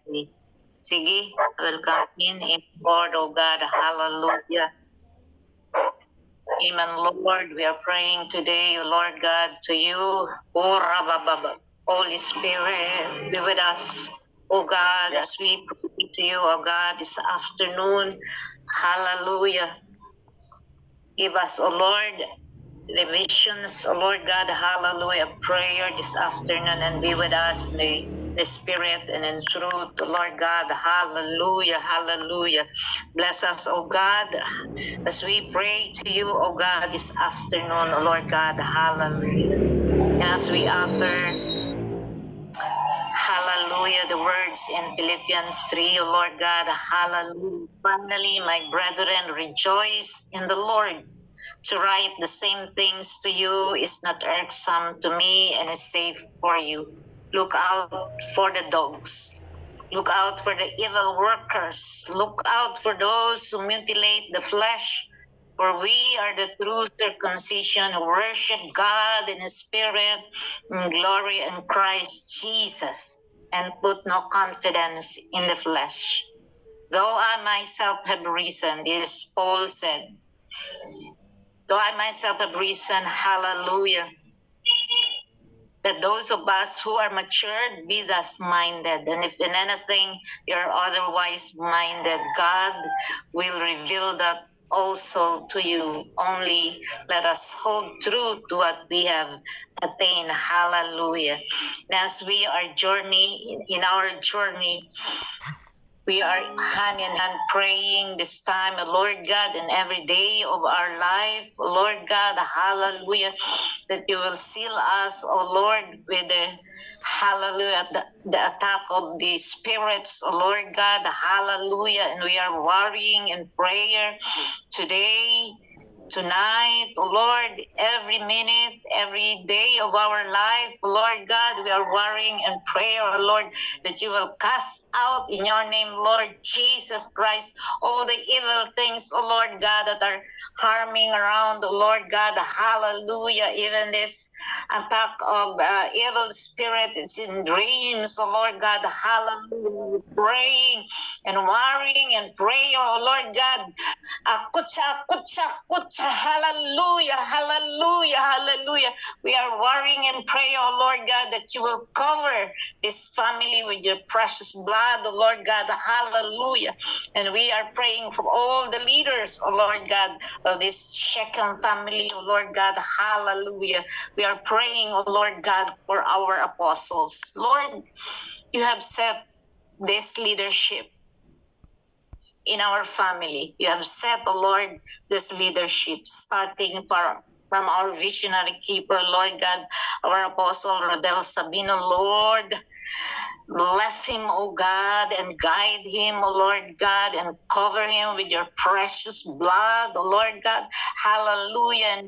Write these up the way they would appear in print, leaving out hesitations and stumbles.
Sige, welcome in Lord, oh God, hallelujah. Amen, Lord. We are praying today, Lord God, to you. Oh, Rabababa. Holy Spirit, be with us, oh God, as we pray to you, oh God, this afternoon. Hallelujah. Give us, oh Lord, the visions, oh Lord God, hallelujah, prayer this afternoon, and be with us in the spirit and in truth, oh Lord God, hallelujah, hallelujah. Bless us, oh God, as we pray to you, oh God, this afternoon, oh Lord God, hallelujah. And as we utter, hallelujah, the words in Philippians 3, O Lord God, hallelujah. Finally, my brethren, rejoice in the Lord. To write the same things to you is not irksome to me and is safe for you. Look out for the dogs. Look out for the evil workers. Look out for those who mutilate the flesh. For we are the true circumcision who worship God in spirit and glory in Christ Jesus, and put no confidence in the flesh. Though I myself have risen, this Paul said, though I myself have risen, hallelujah, that those of us who are matured be thus minded. And if in anything you're otherwise minded, God will reveal that also to you. Only let us hold true to what we have attained. Hallelujah. And as we are in our journey, we are hand in hand praying this time, Lord God, in every day of our life, Lord God, hallelujah, that you will seal us, oh Lord, with the hallelujah, the attack of the spirits, oh Lord God, hallelujah, and we are worrying in prayer today, tonight, oh Lord, every minute, every day of our life, Lord God, we are worrying and prayer, oh Lord, that you will cast out in your name, Lord Jesus Christ, all the evil things, oh Lord God, that are harming around, oh Lord God, hallelujah, even this attack of evil spirits in dreams, oh Lord God, hallelujah, praying and worrying and praying, oh Lord God, Kutsa, kutsa, kutsa, hallelujah, hallelujah, hallelujah. We are worrying and praying, oh Lord God, that you will cover this family with your precious blood, oh Lord God, hallelujah. And we are praying for all the leaders, oh Lord God, of this Shechem family, oh Lord God, hallelujah. We are praying, oh Lord God, for our apostles. Lord, you have set this leadership in our family. You have set, oh Lord, this leadership, starting from our visionary keeper, Lord God, our apostle Rodel Sabino, Lord. Bless him, O God, and guide him, O Lord God, and cover him with your precious blood, O Lord God. Hallelujah.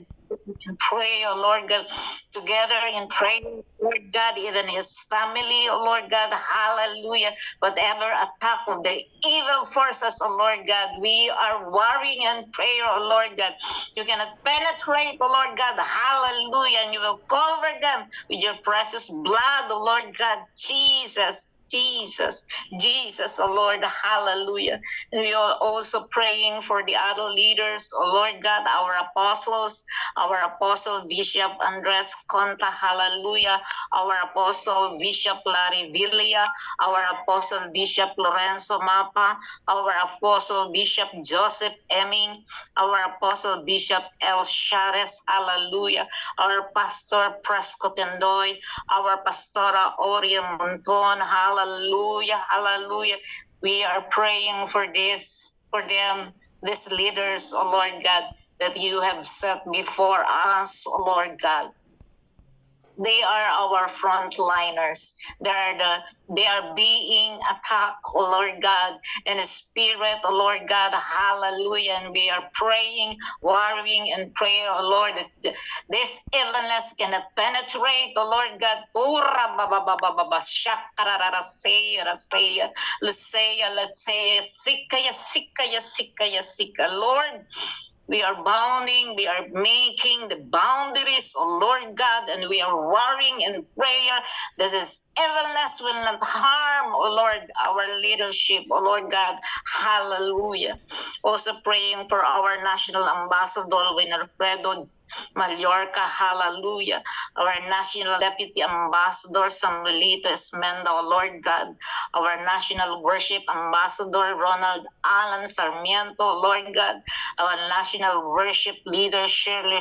And pray, oh Lord God, together in prayer, Lord God, even his family, oh Lord God, hallelujah. Whatever attack of the evil forces, oh Lord God, we are worrying and prayer, oh Lord God. You cannot penetrate, oh Lord God, hallelujah, and you will cover them with your precious blood, oh Lord God, Jesus. Jesus, Jesus, oh Lord, hallelujah. And we are also praying for the other leaders, oh Lord God, our apostles, our apostle Bishop Andres Conta, hallelujah, our apostle Bishop Larry Villa, our apostle Bishop Lorenzo Mapa, our apostle Bishop Joseph Eming, our apostle Bishop El Shares, hallelujah, our pastor Prescott Endoy, our pastora Oria Monton, hallelujah, hallelujah. We are praying for them, these leaders, oh Lord God, that you have set before us, oh Lord God. They are our frontliners. They are being attacked, oh Lord God, in the spirit, oh Lord God, hallelujah. And we are praying, worrying, and praying, oh Lord, that this illness cannot penetrate, oh Lord God. Lord, We are bounding, we are making the boundaries, oh Lord God, and we are warring in prayer. This is evilness will not harm, oh Lord, our leadership, oh Lord God. Hallelujah. Also praying for our national ambassador, Winifredo Mallorca, hallelujah. Our National Deputy Ambassador, Samuelito Esmenda, O Lord God. Our National Worship Ambassador, Ronald Alan Sarmiento, Lord God. Our National Worship Leader, Shirley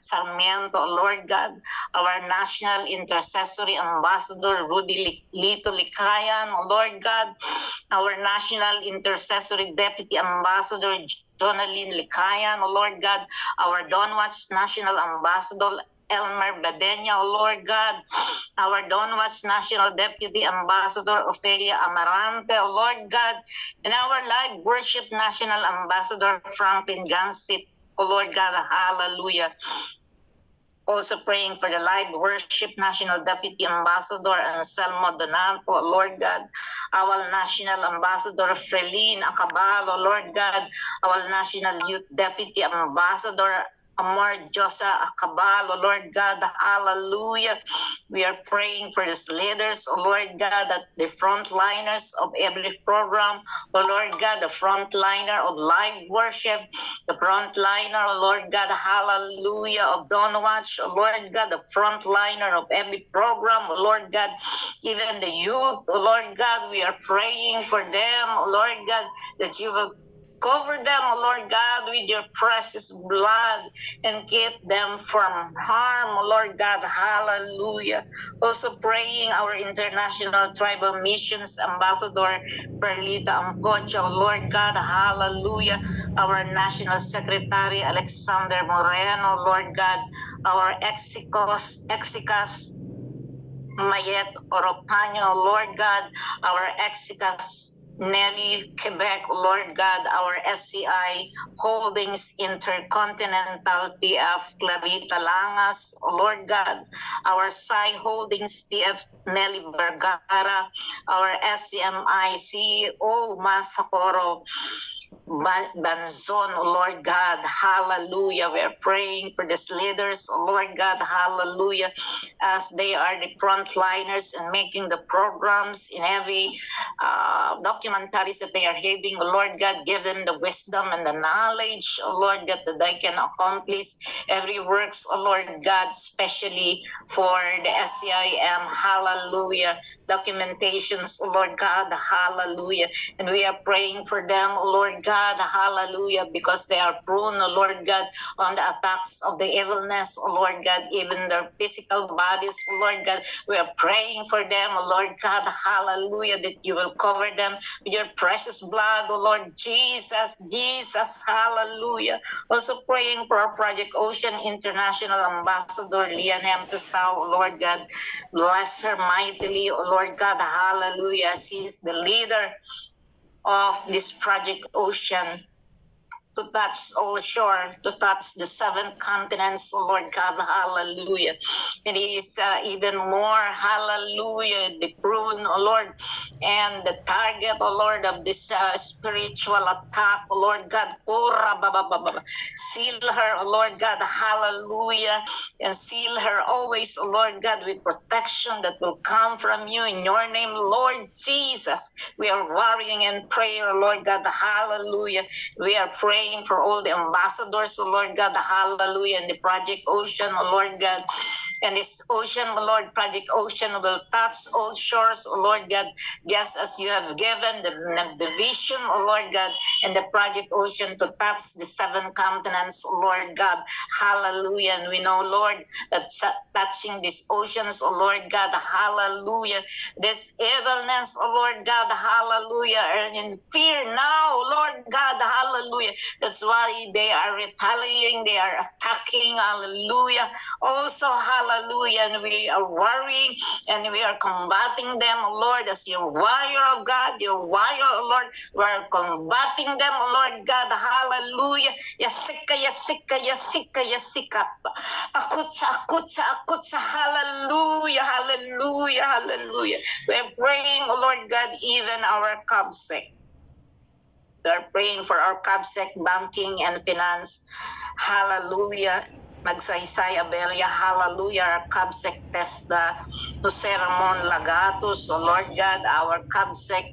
Sarmiento, Lord God. Our National Intercessory Ambassador, Rudy Lito Likayan, Lord God. Our National Intercessory Deputy Ambassador, Jonalyn Likayan, Lord God. Our Donwatch National Ambassador, Elmer Badenya, Lord God. Our Donwatch National Deputy Ambassador, Ophelia Amarante, Lord God. And our Live Worship National Ambassador, Franklin Gansit, Lord God. Hallelujah. Also praying for the Live Worship National Deputy Ambassador, Anselmo Donato, Lord God. Our National Ambassador, Freline Acabalo, Lord God. Our National Youth Deputy Ambassador, Amor Josa Acabalo, Lord God. Hallelujah. We are praying for these leaders, oh Lord God, that the frontliners of every program, oh Lord God, the frontliner of live worship, the frontliner, oh Lord God, hallelujah, of Donwatch, oh Lord God, the frontliner of every program, oh Lord God, even the youth, oh Lord God, we are praying for them, oh Lord God, that you will cover them, O Lord God, with your precious blood and keep them from harm, O Lord God. Hallelujah. Also praying our International Tribal Missions Ambassador, Perlita Amcocha, O Lord God. Hallelujah. Our National Secretary, Alexander Moreno, Lord God. Our Exicas Mayet Oropaño, Lord God. Our Exicas Nelly Quebec, Lord God, our SCI Holdings Intercontinental TF Clarita Langas, Lord God, our SCI Holdings TF Nelly Vergara, our SCMI CEO Masakoro Banzon, oh Lord God, hallelujah. We are praying for these leaders, oh Lord God, hallelujah, as they are the frontliners and making the programs in every documentaries that they are having, oh Lord God, give them the wisdom and the knowledge, oh Lord God, that they can accomplish every works, oh Lord God, especially for the SCIM, hallelujah, documentations, oh Lord God, hallelujah. And we are praying for them, oh Lord God, hallelujah, because they are prone, oh Lord God, on the attacks of the evilness, oh Lord God, even their physical bodies, oh Lord God. We are praying for them, oh Lord God, hallelujah, that you will cover them with your precious blood, oh Lord Jesus, Jesus, hallelujah. Also praying for our Project Ocean International Ambassador, Lian M. Tusao, oh Lord God, bless her mightily, oh Lord God, hallelujah. She is the leader of this Project Ocean to touch all shore, to touch the seven continents, oh Lord God, hallelujah. It is even more, hallelujah, the prune, oh Lord, and the target, oh Lord, of this spiritual attack, oh Lord God, seal her, oh Lord God, hallelujah, and seal her always, oh Lord God, with protection that will come from you in your name, Lord Jesus. We are worrying in prayer, Lord God, hallelujah. We are praying for all the ambassadors, oh Lord God, hallelujah, and the Project Ocean, oh Lord God. And this ocean, oh Lord, Project Ocean will touch all shores, oh Lord God, just as you have given the vision, oh Lord God, and the Project Ocean to touch the seven continents, oh Lord God, hallelujah. And we know, Lord, that touching these oceans, oh Lord God, hallelujah, this evilness, oh Lord God, hallelujah, and in fear now, Lord God, hallelujah. That's why they are retaliating, they are attacking, hallelujah. Also, hallelujah, and we are worrying and we are combating them, Lord, as your warrior of God, your warrior, Lord. We are combating them, Lord God, hallelujah. Yasika, yasika, yasika, yasika. Akutsa, akutsa, akutsa, hallelujah, hallelujah, hallelujah. We are praying, Lord God, even our cubs. We are praying for our CABSEC banking and finance. Hallelujah. Magsaysay Abelia, hallelujah, our CABSEC TESDA, Jose Ramon Lagatos, O Lord God, our CABSEC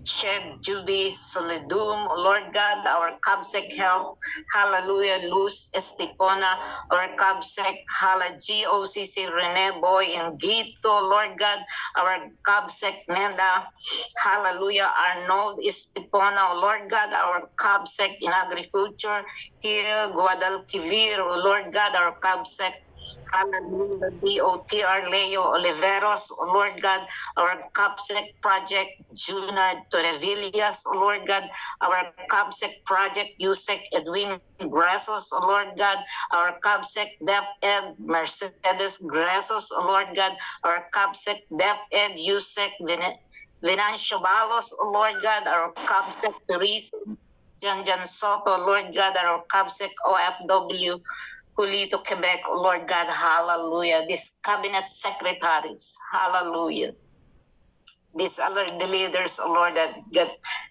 Shed Judy Solidum, O Lord God, our CABSEC Help, hallelujah, Luz Estipona, our CABSEC, GOCC Rene Boy and Gito, Lord God, our CABSEC Nenda, hallelujah, Arnold Estipona, O Lord God, our CABSEC in Agriculture, here, Guadalquivir, O Lord God, our CABSEC, hallelujah, DOTR Leo Oliveros, O Lord God, our CABSEC project, Juna Torrevillas, O Lord God, our CABSEC project, USEC Edwin Grasos, O Lord God, our CABSEC DepEd Mercedes Grasos, O Lord God, our CABSEC DepEd USEC Venancio Balos, O Lord God, our CABSEC Teresa Jan Soto, Lord God, our CABSEC OFW Julito Quebec, O Lord God, hallelujah. These cabinet secretaries, hallelujah. These other the leaders, O Lord, that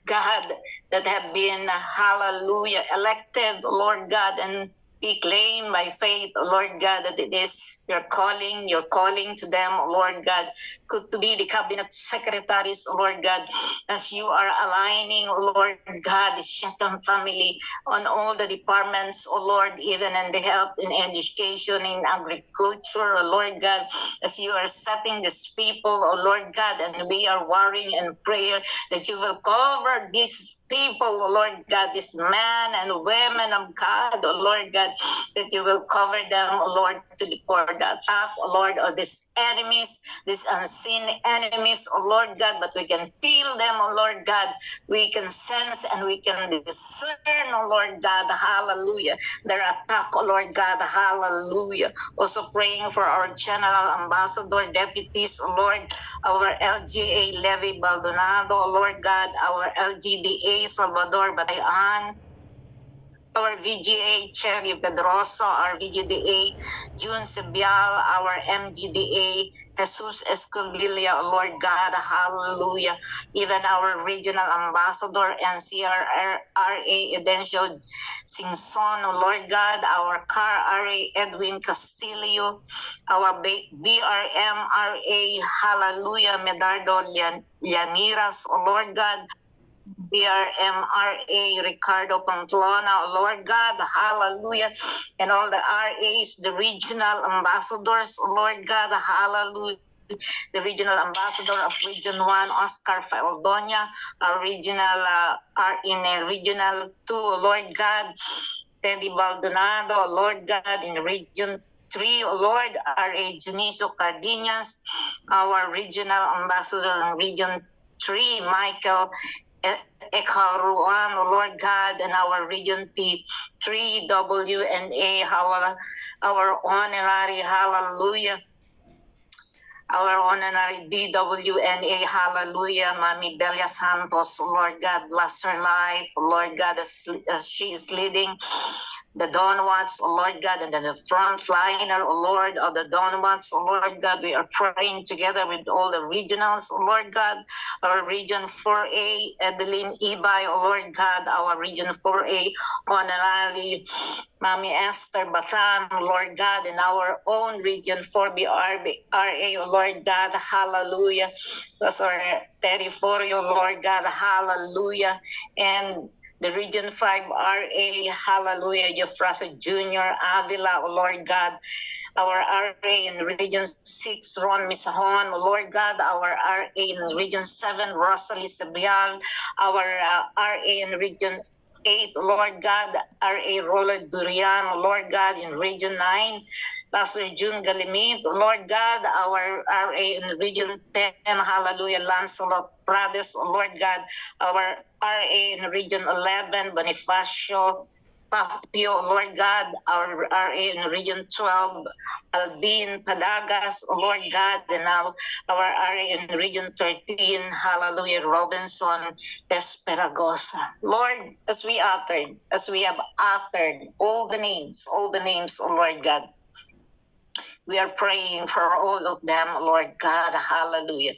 God, that have been, hallelujah, elected, O Lord God, and we claim by faith, O Lord God, that it is your calling to them, O Lord God, to be the cabinet secretaries, O Lord God, as you are aligning, O Lord God, the Shetton family on all the departments, O Lord, even in the health, in education, in agriculture, O Lord God, as you are setting these people, O Lord God, and we are warring in prayer that you will cover these people, O Lord God, these men and women of God, O Lord God, that you will cover them, O Lord, to for the attack, O Lord, of these enemies, these unseen enemies, O Lord God, but we can feel them, O Lord God. We can sense and we can discern, O Lord God, hallelujah, their attack, O Lord God, hallelujah. Also praying for our general ambassador, deputies, O Lord, our LGA Levy Baldonado, O Lord God, our LGDA Salvador Batayan, our VGA Cherry Pedroso, our VGDA June Sibial, our MGDA Jesus Escamilla, Lord God, hallelujah. Even our regional ambassador, NCRRA Edencio Singson, Lord God, our CAR RA Edwin Castillo, our BRMRA, hallelujah, Medardo Llaniras, Lord God, BRMRA, Ricardo Pamplona, Lord God, hallelujah, and all the RAs, the regional ambassadors, Lord God, hallelujah, the regional ambassador of Region 1, Oscar Faldonia, our regional, in Regional 2, Lord God, Teddy Baldonado, Lord God, in Region 3, Lord, R.A. Junicio Cardenas, our regional ambassador in Region 3, Michael Ekaruan, Lord God, and our Region T3, WNA, our honorary, hallelujah, our honorary DWNA, hallelujah, Mami Belia Santos, Lord God, bless her life, Lord God, as she is leading the Donwats, O Lord God, and then the frontliner, O Lord, of the Donwats, O Lord God, we are praying together with all the regionals, O Lord God, our Region 4A, Edeline Ibay, O Lord God, our Region 4A, honorary Mami Esther Batan, Lord God, in our own Region 4B RA, O Lord God, hallelujah, that's our territory, O Lord God, hallelujah, and the Region 5 RA, hallelujah, Jeffrey Jr. Avila, O Lord God, our RA in Region 6, Ron Misahon, O Lord God, our RA in Region 7, Rosalie Sabrial, our RA in Region 8, Lord God, RA Roland Durian, Lord God, in Region 9, Pastor June Galimit, Lord God, our RA in Region 10, hallelujah, Lancelot Prades, Lord God, our RA in Region 11, Bonifacio Papio, Lord God, our RA in Region 12, Albin Padagas, Lord God, and now our RA in Region 13, hallelujah, Robinson Esperagosa. Lord, as we have uttered all the names, oh Lord God, we are praying for all of them, Lord God, hallelujah.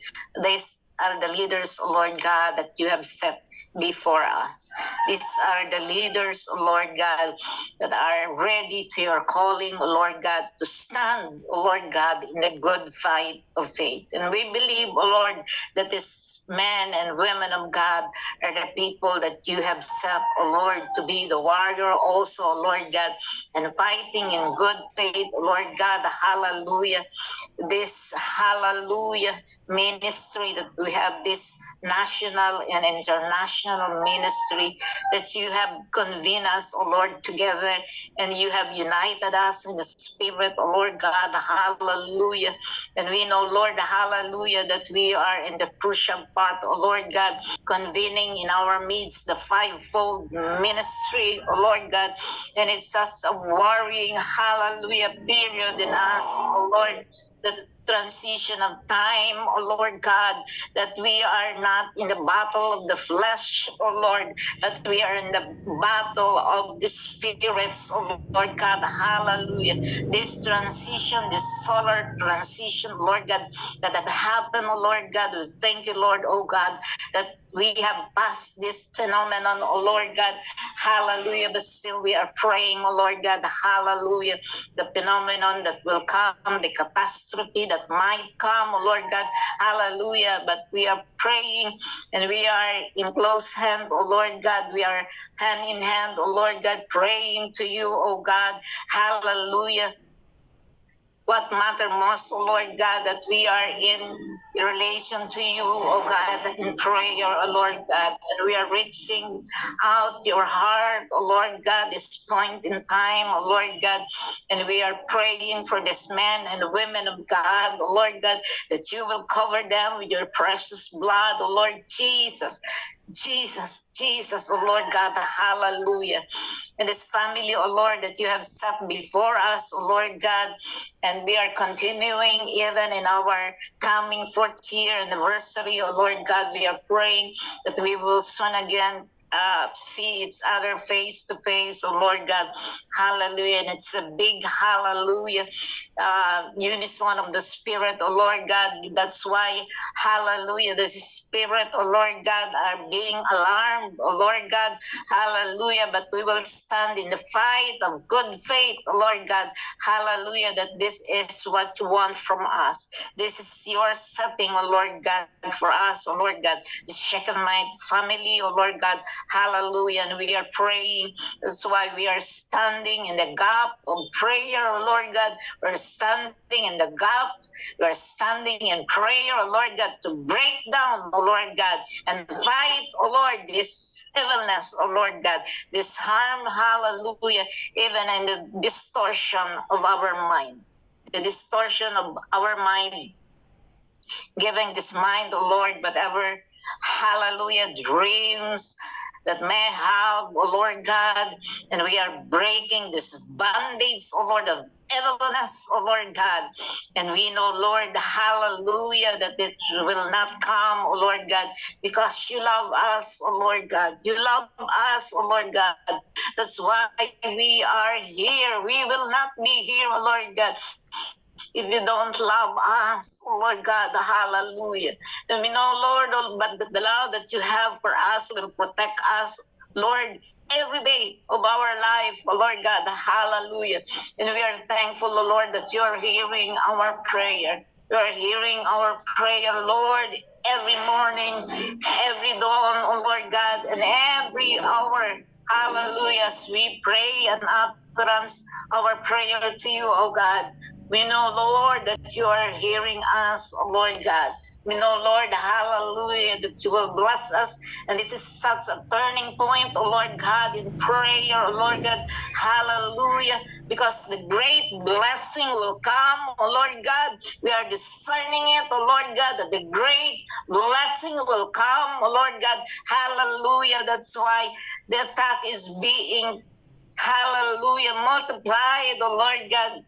are the leaders, O Lord God, that you have set before us. These are the leaders, O Lord God, that are ready to your calling, O Lord God, to stand, O Lord God, in the good fight of faith. And we believe, O Lord, that these men and women of God are the people that you have set, O Lord, to be the warrior also, O Lord God, and fighting in good faith, O Lord God, hallelujah. This hallelujah ministry that we have, this national and international ministry that you have convened us, O Lord, together, and you have united us in the spirit, O Lord God, hallelujah. And we know, Lord, hallelujah, that we are in the crucial part, O Lord God, convening in our midst the fivefold ministry, O Lord God, and it's just a worrying, hallelujah, period in us, O Lord, the transition of time, O Lord God, that we are not in the battle of the flesh, O Lord, but we are in the battle of the spirits, O Lord God, hallelujah. This transition, this solar transition, Lord God, that have happened, O Lord God, we thank you, Lord, oh God, that we have passed this phenomenon, O Lord God, hallelujah, but still we are praying, O Lord God, hallelujah, the phenomenon that will come, the catastrophe that might come, O Lord God, hallelujah, but we are praying and we are in close hand, O Lord God, we are hand in hand, O Lord God, praying to you, O God, hallelujah. What matter most, O Lord God, that we are in relation to you, O God, in prayer, O Lord God, and we are reaching out your heart, O Lord God, this point in time, O Lord God, and we are praying for this men and women of God, O Lord God, that you will cover them with your precious blood, O Lord Jesus. Jesus, Jesus, oh Lord God, hallelujah. And this family, oh Lord, that you have set before us, oh Lord God, and we are continuing even in our coming 4th year anniversary, oh Lord God, we are praying that we will soon again see each other face to face, oh Lord God, hallelujah. And it's a big hallelujah, unison of the Spirit, oh Lord God. That's why, hallelujah, the Spirit, oh Lord God, are being alarmed, oh Lord God, hallelujah. But we will stand in the fight of good faith, oh Lord God, hallelujah, that this is what you want from us. This is your setting, oh Lord God, for us, oh Lord God, the Shechemite family, oh Lord God, hallelujah. And we are praying. That's why we are standing in the gap of prayer, oh Lord God. We're standing in the gap. We're standing in prayer, oh Lord God, to break down, oh Lord God, and fight, oh Lord, this evilness, oh Lord God, this harm, hallelujah, even in the distortion of our mind. The distortion of our mind, giving this mind, oh Lord, whatever, hallelujah, dreams that may have, oh Lord God, and we are breaking this bondage, oh Lord, of evilness, oh Lord God, and we know, Lord, hallelujah, that it will not come, oh Lord God, because you love us, oh Lord God, you love us, oh Lord God, that's why we are here. We will not be here, oh Lord God, if you don't love us, oh Lord God, hallelujah. And we know, Lord, but the love that you have for us will protect us, Lord, every day of our life, oh Lord God, hallelujah. And we are thankful, oh Lord, that you are hearing our prayer. You are hearing our prayer, Lord, every morning, every dawn, oh Lord God, and every hour. Hallelujah, as we pray and utterance our prayer to you, oh God. We know, Lord, that you are hearing us, oh Lord God. We know, Lord, hallelujah, that you will bless us. And this is such a turning point, oh Lord God, in prayer, oh Lord God, hallelujah, because the great blessing will come, oh Lord God. We are discerning it, oh Lord God, that the great blessing will come, oh Lord God, hallelujah. That's why the attack is being, hallelujah, multiplied, oh Lord God.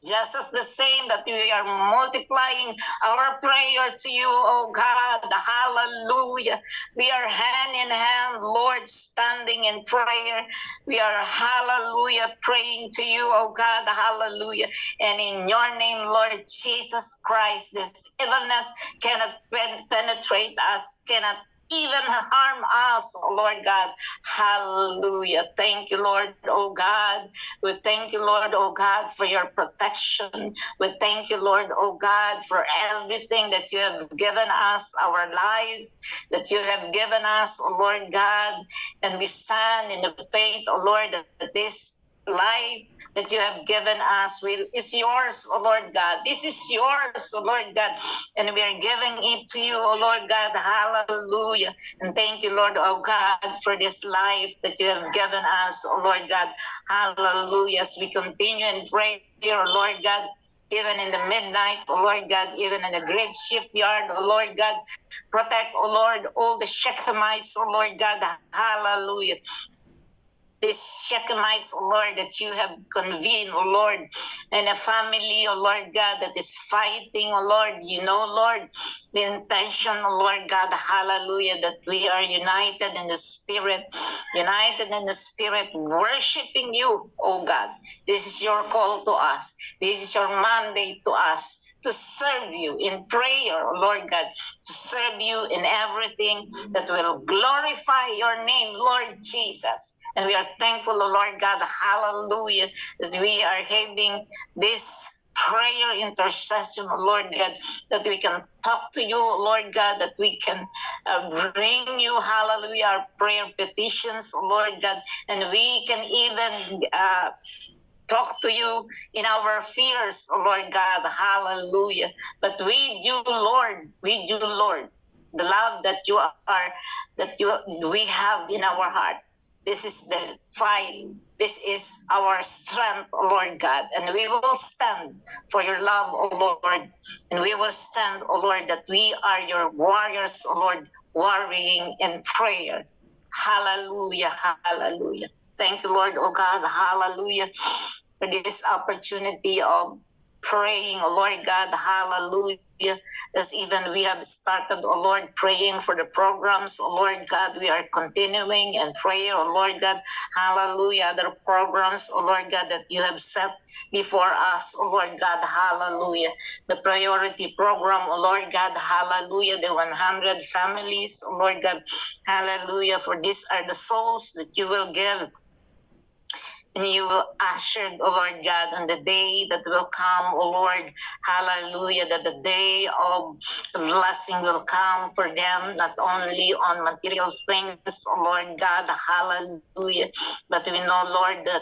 Just as the same that we are multiplying our prayer to you, oh God, hallelujah. We are hand in hand, Lord, standing in prayer. We are, hallelujah, praying to you, oh God, hallelujah. And in your name, Lord Jesus Christ, this illness cannot penetrate us, cannot even harm us, oh Lord God. Hallelujah. Thank you, Lord, oh God. We thank you, Lord, oh God, for your protection. We thank you, Lord, oh God, for everything that you have given us, our life, that you have given us, oh Lord God. And we stand in the faith, oh Lord, that this life that you have given us is yours, oh Lord God. This is yours, oh Lord God. And we are giving it to you, oh Lord God. Hallelujah. And thank you, Lord, oh God, for this life that you have given us, oh Lord God. Hallelujah. As we continue and pray, oh Lord God, even in the midnight, oh Lord God, even in the great shipyard, oh Lord God, protect, oh Lord, all the Shechemites, oh Lord God. Hallelujah. These Shechemites, oh Lord, that you have convened, oh Lord, and a family, oh Lord God, that is fighting, oh Lord. You know, Lord, the intention, oh Lord God, hallelujah, that we are united in the Spirit, worshiping you, oh God. This is your call to us. This is your mandate to us, to serve you in prayer, oh Lord God, to serve you in everything that will glorify your name, Lord Jesus. And we are thankful, oh Lord God, hallelujah, that we are having this prayer intercession, oh Lord God, that we can talk to you, oh Lord God, that we can bring you, hallelujah, our prayer petitions, oh Lord God, and we can even talk to you in our fears, oh Lord God, hallelujah. But with you, Lord, the love that we have in our heart. This is the fight. This is our strength, oh Lord God. And we will stand for your love, oh Lord. And we will stand, oh Lord, that we are your warriors, oh Lord, warring in prayer. Hallelujah, hallelujah. Thank you, Lord, oh God, hallelujah, for this opportunity of praying, oh Lord God, hallelujah. As even we have started, oh Lord, praying for the programs, oh Lord God, we are continuing in prayer, oh Lord God, hallelujah, other programs, oh Lord God, that you have set before us, oh Lord God, hallelujah. The priority program, oh Lord God, hallelujah, the 100 families, oh Lord God, hallelujah, for these are the souls that you will give. And you will usher, oh Lord God, on the day that will come, oh Lord, hallelujah, that the day of blessing will come for them, not only on material things, oh Lord God, hallelujah, but we know, Lord, that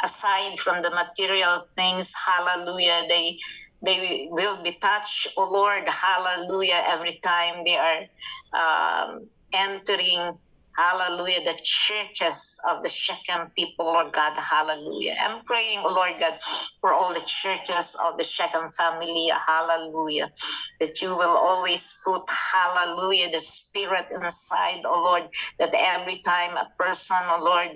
aside from the material things, hallelujah, they will be touched, oh Lord, hallelujah, every time they are entering, hallelujah, the churches of the Shechem people, Lord God, hallelujah. I'm praying, oh Lord God, for all the churches of the Shechem family, hallelujah, that you will always put, hallelujah, the Spirit inside, oh Lord, that every time a person, oh Lord,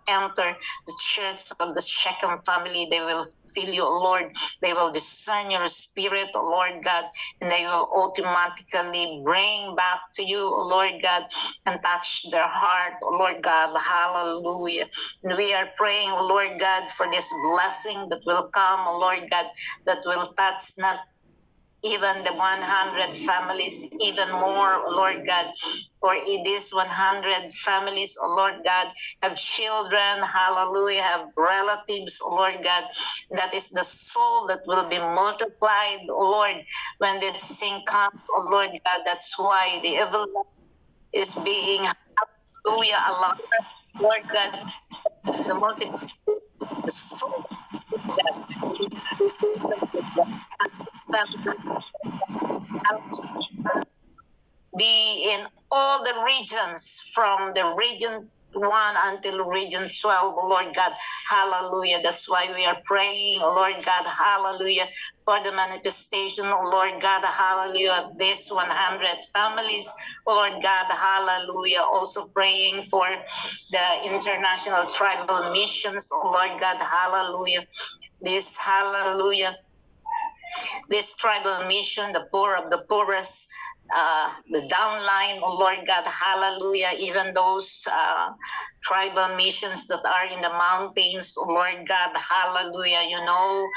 enter the church of the Shechem family, they will feel you, oh Lord, they will discern your Spirit, oh Lord God, and they will automatically bring back to you, oh Lord God, and touch their heart, oh Lord God, hallelujah. And we are praying, oh Lord God, for this blessing that will come, oh Lord God, that will touch not even the 100 families, even more, oh Lord God, for in these 100 families, oh Lord God, have children, hallelujah, have relatives, oh Lord God, that is the soul that will be multiplied, oh Lord, when this thing comes, oh Lord God. That's why the evil is being, hallelujah, allowed, Lord God, the multiple, the soul, be in all the regions, from the region 1 until region 12, oh Lord God, hallelujah. That's why we are praying, oh Lord God, hallelujah, for the manifestation, oh Lord God, hallelujah, of these 100 families, oh Lord God, hallelujah. Also praying for the international tribal missions, oh Lord God, hallelujah. this, hallelujah, this tribal mission, the poor of the poorest, the downline, oh Lord God, hallelujah, even those tribal missions that are in the mountains, oh Lord God, hallelujah, you know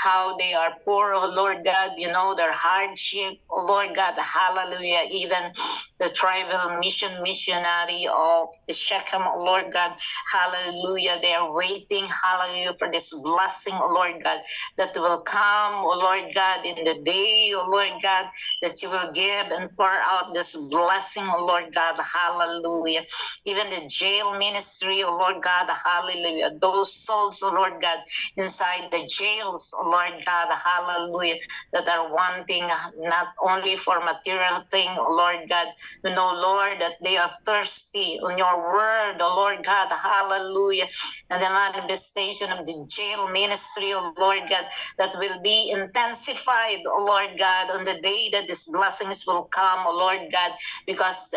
how they are poor, oh Lord God, you know their hardship, oh Lord God, hallelujah, even the tribal missionary of the Shechem, oh Lord God, hallelujah, they are waiting, hallelujah, for this blessing, oh Lord God, that will come, oh Lord God, in the day, oh Lord God, that you will give and pour out this blessing, oh Lord God, hallelujah. Even the jail ministry, oh Lord God, hallelujah. Those souls, oh Lord God, inside the jails, oh Lord God, hallelujah, that are wanting not only for material thing, oh Lord God, you know, Lord, that they are thirsty on your word, oh Lord God, hallelujah. And the manifestation of the jail ministry, oh Lord God, that will be intensified, oh Lord God, on the day that these blessings will come, oh Lord God, because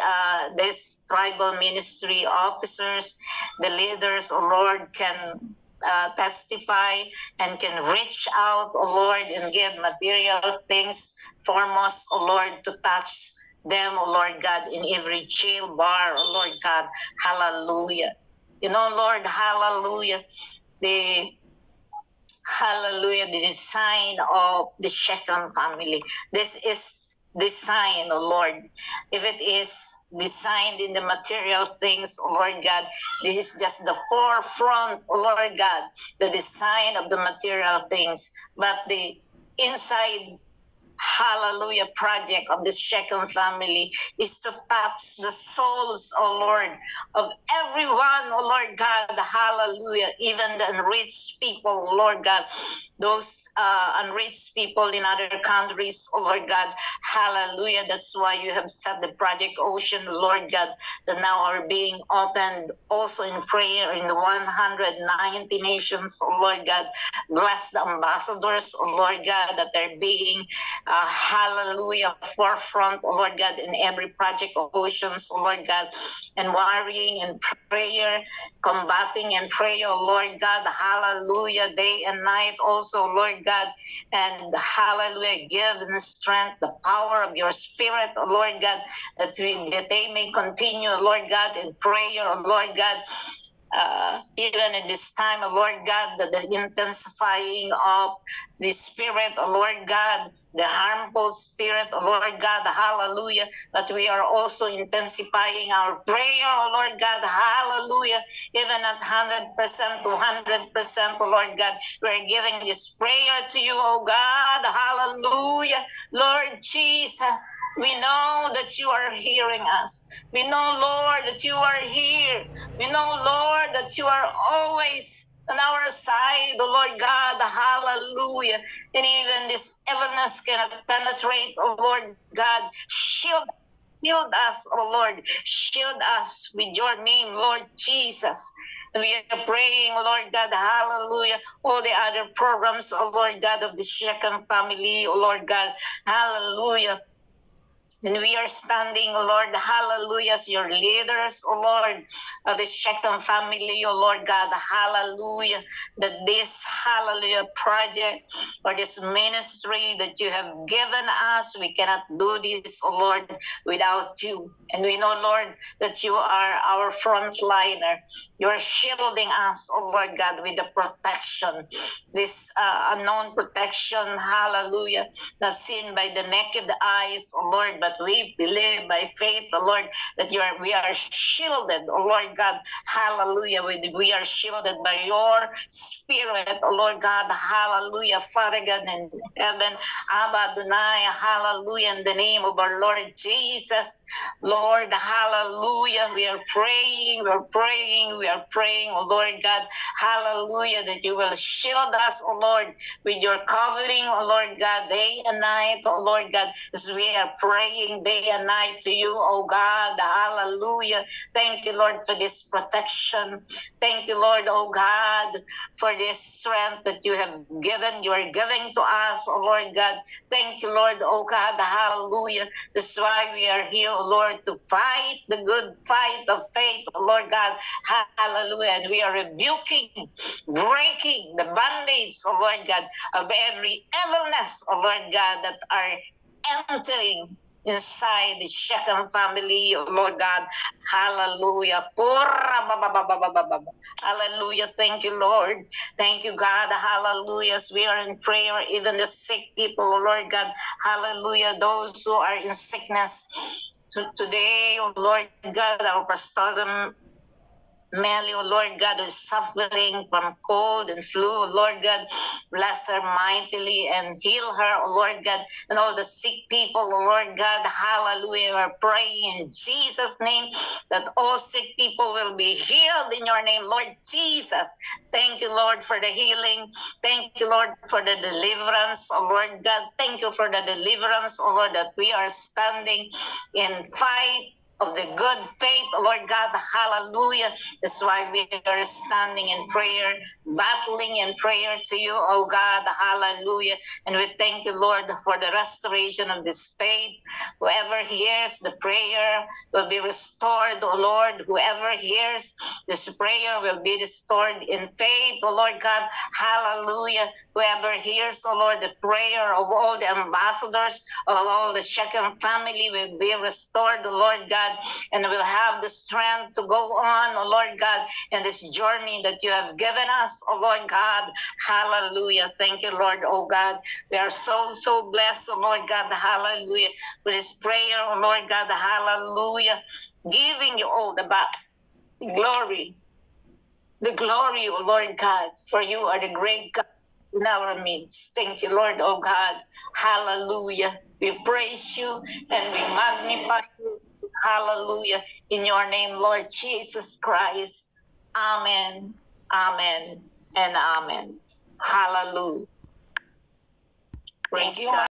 this tribal ministry officers, the leaders, oh Lord, can testify and can reach out, oh Lord, and give material things foremost, oh Lord, to touch them, oh Lord God, in every jail bar, oh Lord God, hallelujah. You know, Lord, hallelujah, the hallelujah, the design of the Shechem family. This is design, oh Lord. If it is designed in the material things, oh Lord God, this is just the forefront, oh Lord God, the design of the material things. But the inside, hallelujah, project of the Shechem family is to touch the souls, oh Lord, of everyone, oh Lord God, hallelujah, even the unreached people, oh Lord God, those unreached people in other countries, oh Lord God, hallelujah. That's why you have set the Project Ocean, Lord God, that now are being opened also in prayer in the 190 nations, oh Lord God. Bless the ambassadors, oh Lord God, that are being hallelujah, forefront, oh Lord God, in every Project of Oceans, oh Lord God, and worrying and prayer, combating and prayer, oh Lord God, hallelujah, day and night also, Lord God, and hallelujah, give the strength, the power of your spirit, oh Lord God, that they may continue, Lord God, in prayer, oh Lord God, even in this time, oh Lord God, the intensifying of the spirit, oh Lord God, the harmful spirit, oh Lord God, hallelujah, that we are also intensifying our prayer, oh Lord God, hallelujah, even at 100%, 200%, oh Lord God, we're giving this prayer to you, oh God, hallelujah, Lord Jesus. We know that you are hearing us. We know, Lord, that you are here. We know, Lord, that you are always on our side, oh Lord God, hallelujah. And even this illness cannot penetrate, oh Lord God. Shield us, oh Lord. Shield us with your name, Lord Jesus. And we are praying, Lord God, hallelujah, all the other programs, oh Lord God, of the Shechem family, oh Lord God, hallelujah. And we are standing, Lord, hallelujah, as your leaders, O Lord, of the Shechem family, O Lord God, hallelujah, that this, hallelujah, project or this ministry that you have given us, we cannot do this, O Lord, without you. And we know, Lord, that you are our frontliner. You are shielding us, oh Lord God, with the protection, this unknown protection, hallelujah, not seen by the naked eyes, oh Lord, but we believe by faith, oh Lord, that we are shielded, oh Lord God, hallelujah, we are shielded by your spirit, oh Lord God, hallelujah, Father God in heaven, Abba Adonai, hallelujah, in the name of our Lord Jesus, Lord, hallelujah, we are praying, oh Lord God, hallelujah, that you will shield us, oh Lord, with your covering, oh Lord God, day and night, oh Lord God, as we are praying day and night to you, oh God, hallelujah. Thank you, Lord, for this protection. Thank you, Lord, oh God, for for this strength that you have given, you are giving to us, oh Lord God. Thank you, Lord, oh God, hallelujah. That's why we are here, oh Lord, to fight the good fight of faith, oh Lord God, hallelujah. And we are rebuking, breaking the bondage, oh Lord God, of every evilness, oh Lord God, that are entering inside the Shechem family, oh Lord God. Hallelujah. Hallelujah. Thank you, Lord. Thank you, God. Hallelujah. As we are in prayer, even the sick people, oh Lord God. Hallelujah. Those who are in sickness today, oh Lord God, our pastor Melly, oh Lord God, who is suffering from cold and flu, oh Lord God, bless her mightily and heal her, oh Lord God, and all the sick people, oh Lord God, hallelujah. We're praying in Jesus' name that all sick people will be healed in your name, Lord Jesus. Thank you, Lord, for the healing. Thank you, Lord, for the deliverance, oh Lord God. Thank you for the deliverance, oh Lord, that we are standing in fight of the good faith, Lord God, hallelujah. That's why we are standing in prayer, battling in prayer to you, oh God, hallelujah. And we thank you, Lord, for the restoration of this faith. Whoever hears the prayer will be restored, oh Lord. Whoever hears this prayer will be restored in faith, oh Lord God, hallelujah. Whoever hears, oh Lord, the prayer of all the ambassadors, of all the Shechem family will be restored, oh Lord God, and will have the strength to go on, oh Lord God, in this journey that you have given us, oh Lord God. Hallelujah. Thank you, Lord, oh God. We are so blessed, oh Lord God. Hallelujah. With this prayer, oh Lord God. Hallelujah. Giving you all the glory. The glory, oh Lord God, for you are the great God in our midst. Thank you, Lord, oh God. Hallelujah. We praise you and we magnify you. Hallelujah. In your name, Lord Jesus Christ. Amen, amen, and amen. Hallelujah. Praise God.